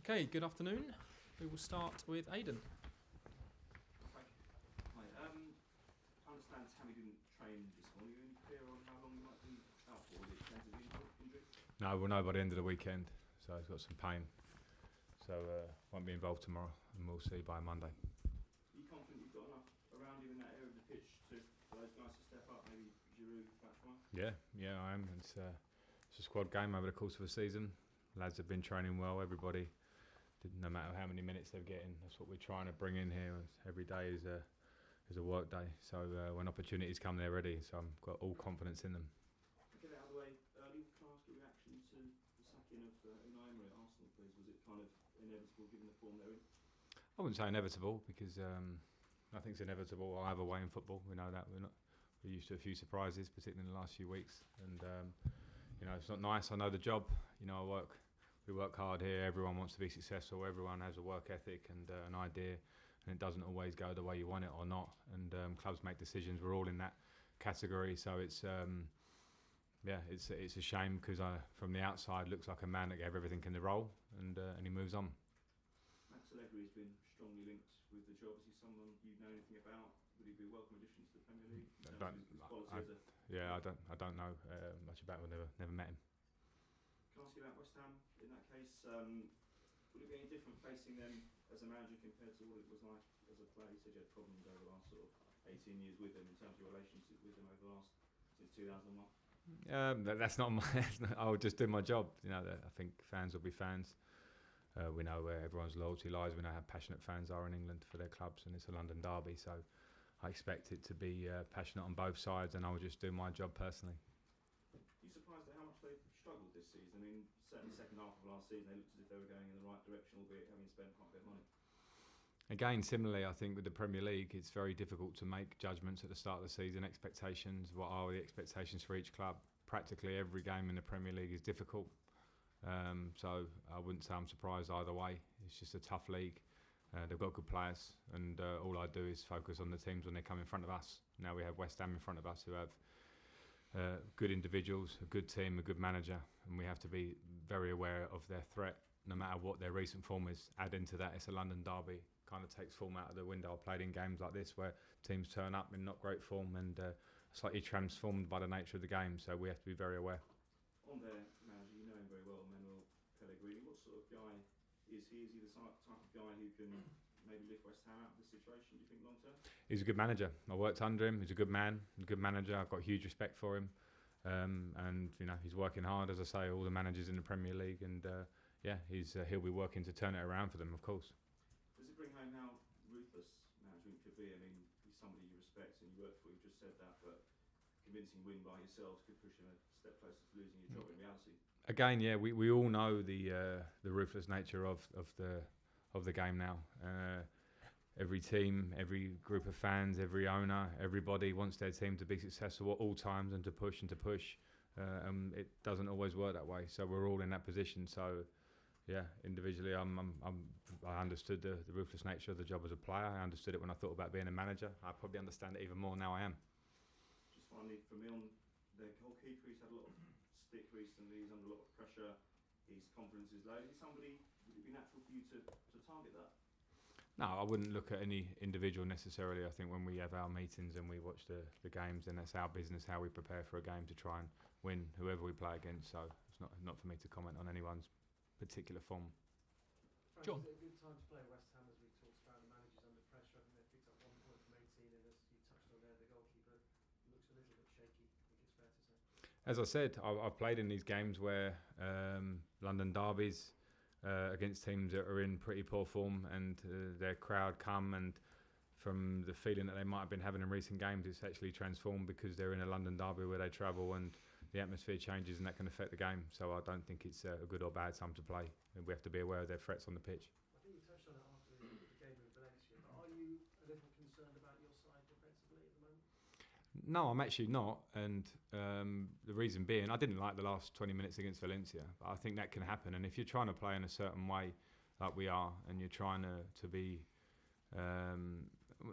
Okay, good afternoon. We will start with Aidan. Hi. I understand Tammy didn't train this morning. Are you clear on how long you might be out for? Was it extensive injury? No, we'll know by the end of the weekend. So he's got some pain. So won't be involved tomorrow, and we'll see by Monday. Are you confident you've got enough around you in that area of the pitch for those guys to step up? Maybe Giroud, Batshuayi? Yeah, I am. It's a squad game over the course of a season. Lads have been training well. Everybody, no matter how many minutes they're getting, that's what we're trying to bring in here. Every day is a work day. So when opportunities come, they're ready. So I've got all confidence in them. Get it out of the way early. Can I ask your reaction to the sacking of Unai Emery at Arsenal, please? Was it kind of inevitable given the form they're in? I wouldn't say inevitable because nothing's inevitable either way in football. We know that. We're used to a few surprises, particularly in the last few weeks. And it's not nice. I know the job. We work hard here. Everyone wants to be successful. Everyone has a work ethic and an idea, and it doesn't always go the way you want it or not. And clubs make decisions. We're all in that category. So it's a shame because from the outside looks like a man that gave everything in the role, and he moves on. Max Allegri has been strongly linked with the job. Is he someone you know anything about? Would he be a welcome addition to the Premier League? I don't know much about him. Never met him. Can I ask you about West Ham in that case? Would it be any different facing them as a manager compared to what it was like as a player? You said you had problems over the last sort of 18 years with them in terms of your relationship with them over the last since 2001. That's not my. I would just do my job. I think fans will be fans. We know where everyone's loyalty lies. We know how passionate fans are in England for their clubs, and it's a London derby. So I expect it to be passionate on both sides, and I will just do my job personally. Are you surprised at how much they've struggled this season? I mean, certainly second half of last season, they looked as if they were going in the right direction, albeit having spent quite a bit of money. Again, similarly, I think with the Premier League, it's very difficult to make judgments at the start of the season. Expectations, what are the expectations for each club? Practically every game in the Premier League is difficult. So I wouldn't say I'm surprised either way. It's just a tough league. They've got good players, and all I do is focus on the teams when they come in front of us. Now we have West Ham in front of us, who have good individuals, a good team, a good manager, and we have to be very aware of their threat, no matter what their recent form is. Add into that, it's a London derby. Kind of takes form out of the window. I've played in games like this where teams turn up in not great form and slightly transformed by the nature of the game, so we have to be very aware. On their manager, you know him very well, Manuel Pellegrini. What sort of guy is he? Is he the type of guy who can maybe lift West Ham out of this situation, do you think, long term? He's a good manager. I worked under him. He's a good man, a good manager. I've got huge respect for him. And he's working hard, as I say, all the managers in the Premier League, and he'll be working to turn it around for them, of course. Does it bring home how ruthless management could be? I mean, he's somebody you respect and you work for, you've just said that, but convincing win by yourselves could push him a step closer to losing your job in reality. Again, yeah, we all know the ruthless nature of the game now. Every team, every group of fans, every owner, everybody wants their team to be successful at all times and to push. It doesn't always work that way. So we're all in that position. So, yeah, individually, I understood the ruthless nature of the job as a player. I understood it when I thought about being a manager. I probably understand it even more now I am. Just finally, for me, on the goalkeeper, he's had a lot of stick recently. He's under a lot of pressure. His confidence is low. Is he somebody? Would it be natural for you to target that? No, I wouldn't look at any individual necessarily. I think when we have our meetings and we watch the games, then that's our business, how we prepare for a game to try and win whoever we play against. So it's not for me to comment on anyone's particular form. Frank, John. is it a good time to play West Ham, as we talked about the managers under pressure? I think they picked up 1 point from 18, and as you touched on there, the goalkeeper looks a little bit shaky, I think it's fair to say. As I said, I've played in these games where London derbies against teams that are in pretty poor form, and their crowd come, and from the feeling that they might have been having in recent games, it's actually transformed because they're in a London derby where they travel and the atmosphere changes, and that can affect the game. So I don't think it's a good or bad time to play. And we have to be aware of their threats on the pitch. I think you touched on it after the game with Valencia, but are you a little concerned about your side defensively at the moment? No, I'm actually not, and the reason being, I didn't like the last 20 minutes against Valencia, but I think that can happen. And if you're trying to play in a certain way, like we are, and you're trying to be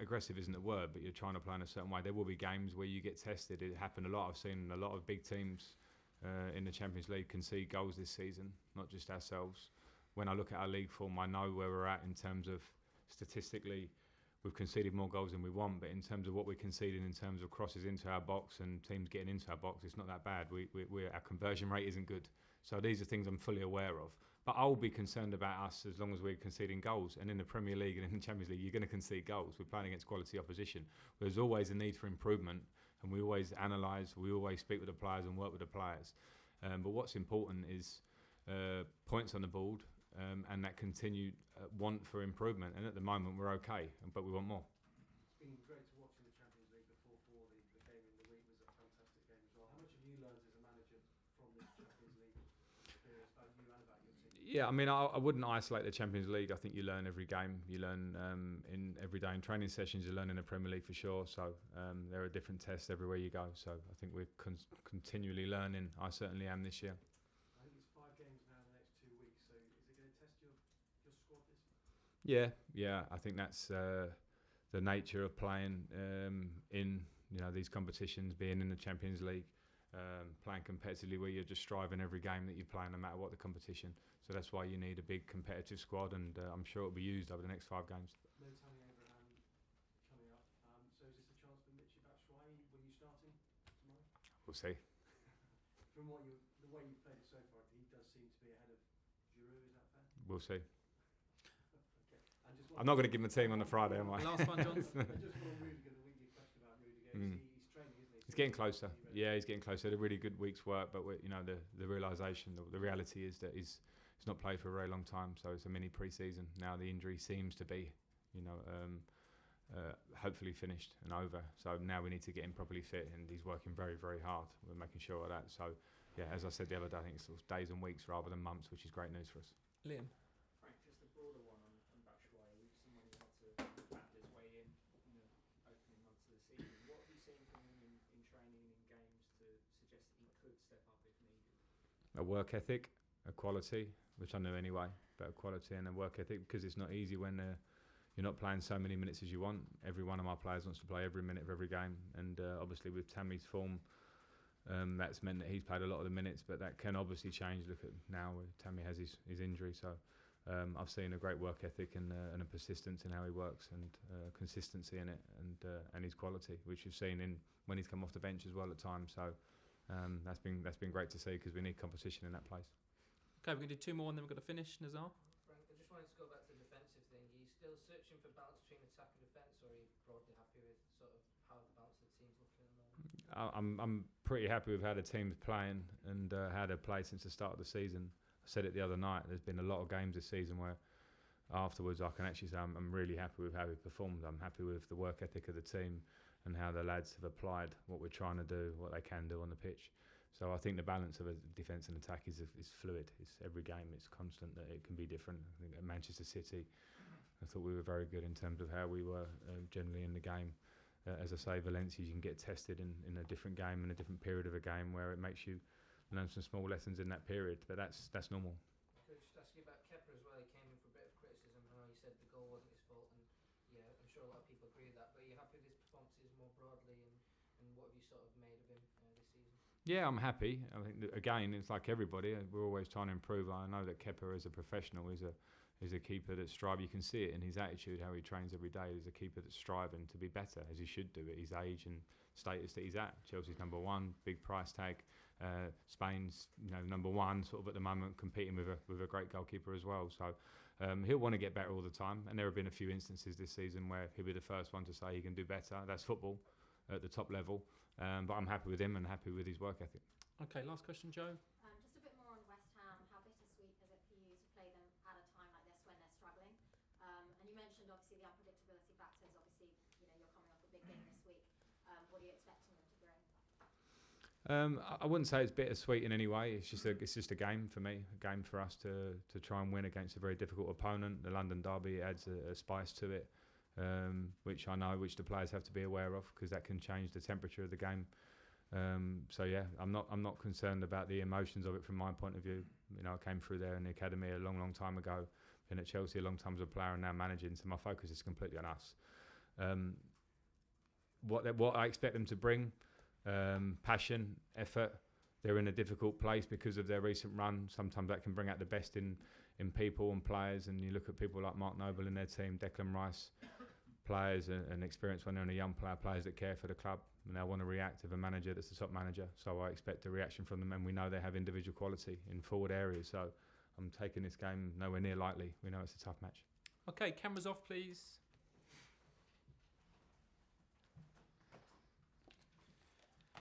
aggressive isn't the word, but you're trying to play in a certain way, there will be games where you get tested. It happened a lot. I've seen a lot of big teams in the Champions League concede goals this season, not just ourselves. when I look at our league form, I know where we're at in terms of statistically. We've conceded more goals than we want, but in terms of what we're conceding in terms of crosses into our box and teams getting into our box, it's not that bad. Our conversion rate isn't good. So these are things I'm fully aware of. But I'll be concerned about us as long as we're conceding goals. And in the Premier League and in the Champions League, you're going to concede goals. We're playing against quality opposition. There's always a need for improvement, and we always analyse, we always speak with the players and work with the players. But what's important is points on the board, and that continued want for improvement. And at the moment, we're okay, but we want more. It's been great to watch in the Champions League. The 4-4, the game in the week was a fantastic game as well. How much have you learned as a manager from this Champions League experience about you and about your team? Yeah, I mean, I wouldn't isolate the Champions League. I think you learn every game. You learn in every day in training sessions. You learn in the Premier League for sure. So there are different tests everywhere you go. So I think we're continually learning. I certainly am this year. I think it's 5 games now in the next 2 weeks. So is it going to test your squad this Yeah. year? I think that's the nature of playing in these competitions, being in the Champions League, playing competitively where you're just striving every game that you play, no matter what the competition. So that's why you need a big competitive squad, and I'm sure it'll be used over the next 5 games. No Tammy Abraham coming up. So is this a chance for Michy Batshuayi? Were you starting tomorrow? We'll see. From the way you've played it so far, he does seem to be ahead of Giroud. Is that fair? We'll see. Okay. And just I'm not going to give him a team on the Friday, am I? Last one, John. I just want Rudiger, the week you question about Rudiger. He's training, isn't he? He's getting closer. Yeah, he's getting closer. Had a really good week's work, but the realisation, the reality is that he's not played for a very long time. So it's a mini pre-season. Now the injury seems to be, hopefully finished and over. So now we need to get him properly fit, and he's working very, very hard. We're making sure of that. So yeah, as I said the other day, I think it's sort of days and weeks rather than months, which is great news for us. Liam. Frank, just a broader one on Batshuayi. Someone who had to battle his way in the opening months of the season. What have you seen from him in training and in games to suggest that he could step up if needed? A work ethic, a quality, which I knew anyway, but a quality and a work ethic, because it's not easy when you're not playing so many minutes as you want. Every one of my players wants to play every minute of every game, and obviously with Tammy's form, that's meant that he's played a lot of the minutes, but that can obviously change. Look at now where Tammy has his injury, so I've seen a great work ethic and a persistence in how he works, and consistency in it, and his quality, which you've seen in when he's come off the bench as well at times. So that's been great to see, because we need competition in that place. Okay, we're going to do 2 more and then we're going to finish. Nazar? Frank, I just wanted to go back to the defensive thing. Are you still searching for balance between attack and defence, or are you broadly happy with sort of how the balance of the team's looking at the moment? I'm pretty happy with how the team's playing and how they've played since the start of the season. I said it the other night, there's been a lot of games this season where afterwards I can actually say I'm really happy with how we've performed. I'm happy with the work ethic of the team and how the lads have applied what we're trying to do, what they can do on the pitch. So I think the balance of a defence and attack is fluid. It's every game, it's constant, that it can be different. I think at Manchester City, I thought we were very good in terms of how we were generally in the game. As I say, Valencia, you can get tested in a different game, in a different period of a game, where it makes you learn some small lessons in that period. But that's normal. Could I just ask you about Kepa as well? He came in for a bit of criticism. I know you said the goal wasn't his fault, and yeah, I'm sure a lot of people agree with that. But are you happy with his performances more broadly, and what have you sort of made of him this season? Yeah, I'm happy. I think that, again, it's like everybody. We're always trying to improve. I know that Kepa, as a professional, is a keeper that's striving. You can see it in his attitude, how he trains every day. He's a keeper that's striving to be better, as he should do at his age and status that he's at. Chelsea's number 1, big price tag. Spain's number 1 sort of at the moment, competing with a great goalkeeper as well. So he'll want to get better all the time. And there have been a few instances this season where he'll be the first one to say he can do better. That's football at the top level. But I'm happy with him and happy with his work ethic. Okay, last question, Joe. Just a bit more on West Ham. How bittersweet is it for you to play them at a time like this when they're struggling? And you mentioned obviously the unpredictability factors. Obviously, you're coming off a big game this week. What are you expecting them to bring? I wouldn't say it's bittersweet in any way. It's just a game for me, a game for us to try and win against a very difficult opponent. The London derby adds a spice to it. Which I know the players have to be aware of, because that can change the temperature of the game. So yeah, I'm not concerned about the emotions of it from my point of view. I came through there in the academy a long time ago, been at Chelsea a long time as a player and now managing, so my focus is completely on us. What I expect them to bring, passion, effort. They're in a difficult place because of their recent run. Sometimes that can bring out the best in in people and players, and you look at people like Mark Noble in their team, Declan Rice, players and experience when they're a young player, players that care for the club, and they want to react with a manager that's the top manager. So I expect a reaction from them, and we know they have individual quality in forward areas. So I'm taking this game nowhere near lightly. We know it's a tough match. Okay, cameras off, please.